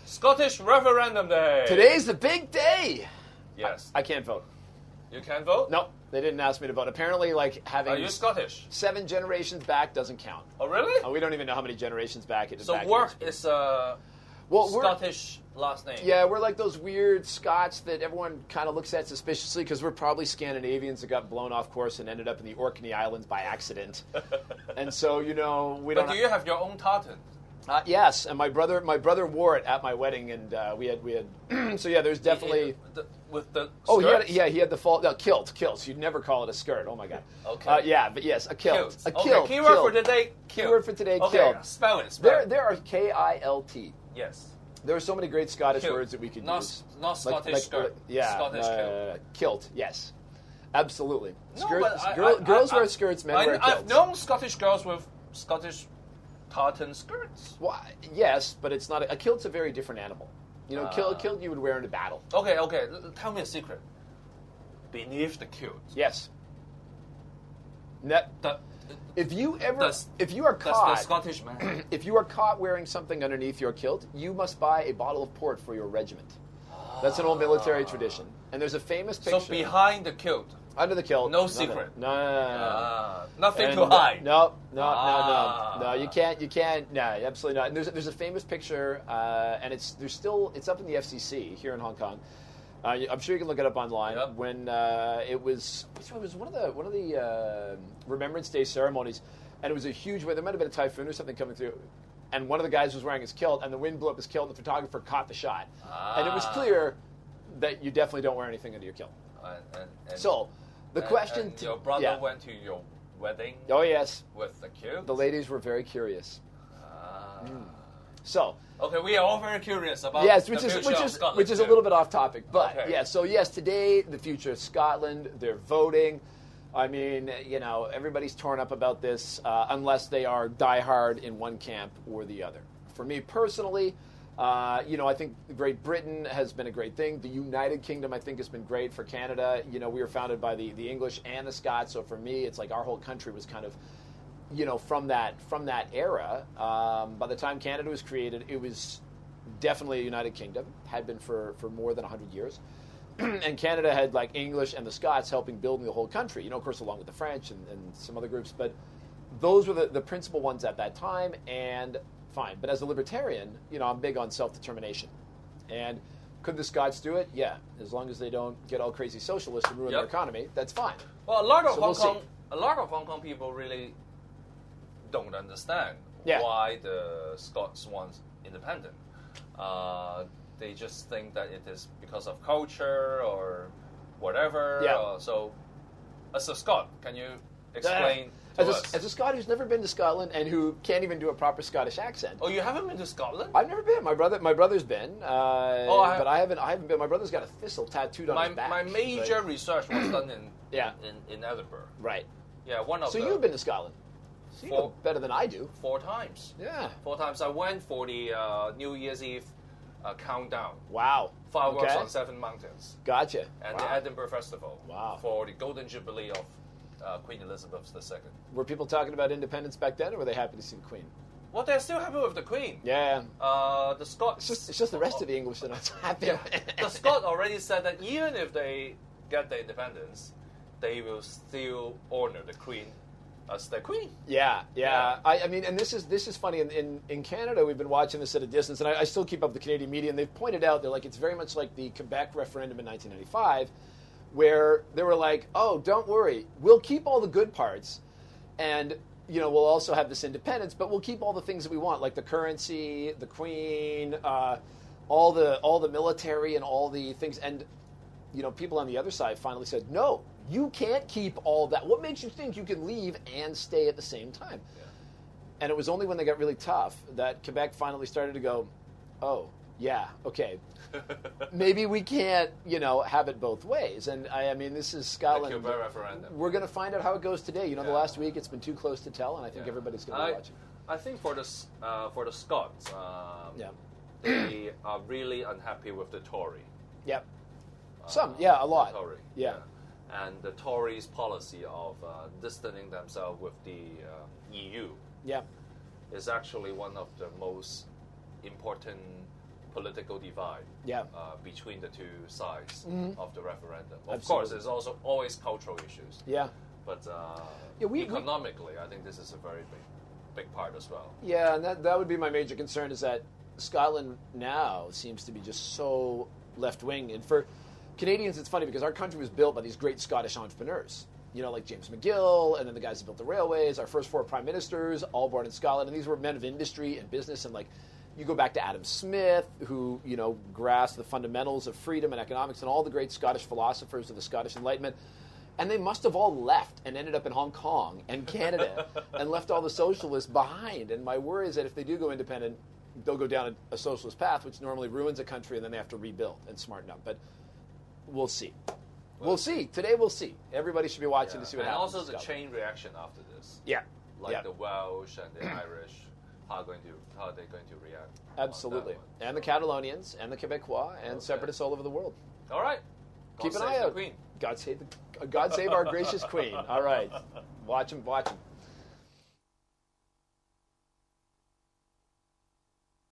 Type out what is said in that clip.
Scottish referendum day. Today's the big day. Yes. I can't vote. You can't vote? No, they didn't ask me to vote. Apparently, like having Are you Scottish? 7 generations back doesn't count. Oh, really? We don't even know how many generations back it is. So work is a Scottish last name. Yeah, we're like those weird Scots that everyone kind of looks at suspiciously because we're probably Scandinavians that got blown off course and ended up in the Orkney Islands by accident. And so, we don't. But do you have your own tartan? Yes, and my brother wore it at my wedding, and we had. So yeah, there's definitely with the. Oh, he had the kilt. You'd never call it a skirt. Oh my god. Okay. Yeah, but yes, a kilt. A kilt. Okay. Keyword for today. Kilt. Keyword for today. Okay. Kilt. Spell it. There are Kilt. Yes. There are so many great Scottish Kilt. words that we could use. Not Scottish skirt. Yeah. Scottish kilt. Kilt. Yes. Absolutely. No, girls wear skirts. Men wear kilts. I've known Scottish girls with Scottish tartan skirts. Well, yes, but it's not a kilt's a very different animal. Kilt you would wear in a battle. Okay. Tell me a secret. Beneath the kilt. Yes. If you are caught, the Scottish man. If you are caught wearing something underneath your kilt, you must buy a bottle of port for your regiment. That's an old military tradition. And there's a famous picture. So behind the kilt. Under the kilt. No secret. No. Nothing to hide. No. You can't. No, absolutely not. And there's a famous picture, and it's up in the FCC here in Hong Kong. I'm sure you can look it up online. Yep. When it was one of the Remembrance Day ceremonies, and it was a huge wave. There might have been a typhoon or something coming through, and one of the guys was wearing his kilt, and the wind blew up his kilt, and the photographer caught the shot, and it was clear that you definitely don't wear anything under your kilt. So the question: and your brother went to your wedding. Oh yes, with the kilt. The ladies were very curious. So. Okay, we are all very curious about which is a little bit off topic, but So yes, today the future of Scotland. They're voting. I mean, everybody's torn up about this unless they are diehard in one camp or the other. For me personally, I think Great Britain has been a great thing. The United Kingdom, I think, has been great for Canada. We were founded by the English and the Scots, so for me, it's like our whole country was kind of. From that era, by the time Canada was created, it was definitely a United Kingdom, had been for more than 100 years. And Canada had like English and the Scots helping building the whole country, of course, along with the French and some other groups. But those were the principal ones at that time, and fine. But as a libertarian, I'm big on self-determination. And could the Scots do it? Yeah, as long as they don't get all crazy socialists and ruin their economy, that's fine. Well, a lot of Hong Kong people really don't understand why the Scots want independence. They just think that it is because of culture or whatever. Yeah. So, as a Scot, can you explain to us? As a Scot who's never been to Scotland and who can't even do a proper Scottish accent. Oh, you haven't been to Scotland? I've never been. My brother's been. But I haven't been. My brother's got a thistle tattooed on his back. My major research was done in Edinburgh. Right. Yeah, one of. So you've been to Scotland. So you know better than I do. 4 times. Yeah. 4 times. I went for the New Year's Eve countdown. Wow. Fireworks on 7 mountains. Gotcha. And the Edinburgh Festival. Wow. For the Golden Jubilee of Queen Elizabeth II. Were people talking about independence back then, or were they happy to see the Queen? Well, they're still happy with the Queen. Yeah. The Scots... It's just the rest of the English that are not happy. Yeah. The Scots already said that even if they get the independence, they will still honor the Queen as their queen. Yeah. I mean, and this is funny. In Canada, we've been watching this at a distance, and I still keep up with the Canadian media, and they've pointed out, they're like, it's very much like the Quebec referendum in 1995, where they were like, oh, don't worry, we'll keep all the good parts, and we'll also have this independence, but we'll keep all the things that we want, like the currency, the Queen, all the military, and all the things. And people on the other side finally said, no, you can't keep all that. What makes you think you can leave and stay at the same time? Yeah. And it was only when they got really tough that Quebec finally started to go, oh, yeah, okay. Maybe we can't, have it both ways. And I mean, this is Scotland. The Quebec referendum. We're going to find out how it goes today. The last week it's been too close to tell, and I think everybody's going to be watching. I think for the Scots, they are really unhappy with the Tory. Yep. A lot. Tory. Yeah. and the Tories' policy of distancing themselves with the EU is actually one of the most important political divide between the two sides of the referendum. Of course, there's also always cultural issues. But economically, I think this is a very big part as well. Yeah, and that would be my major concern, is that Scotland now seems to be just so left-wing. And for Canadians, it's funny because our country was built by these great Scottish entrepreneurs, like James McGill, and then the guys who built the railways. Our first 4 prime ministers, all born in Scotland, and these were men of industry and business. And you go back to Adam Smith, who grasped the fundamentals of freedom and economics, and all the great Scottish philosophers of the Scottish Enlightenment. And they must have all left and ended up in Hong Kong and Canada and left all the socialists behind. And my worry is that if they do go independent, they'll go down a socialist path, which normally ruins a country, and then they have to rebuild and smarten up. But we'll see. We'll see. Today we'll see. Everybody should be watching to see what happens. And also the chain reaction after this. The Welsh and the Irish, how are they going to react? Absolutely. And the Catalonians and the Quebecois and separatists all over the world. All right. Keep an eye out. Queen. God save our gracious Queen. All right. Watch him.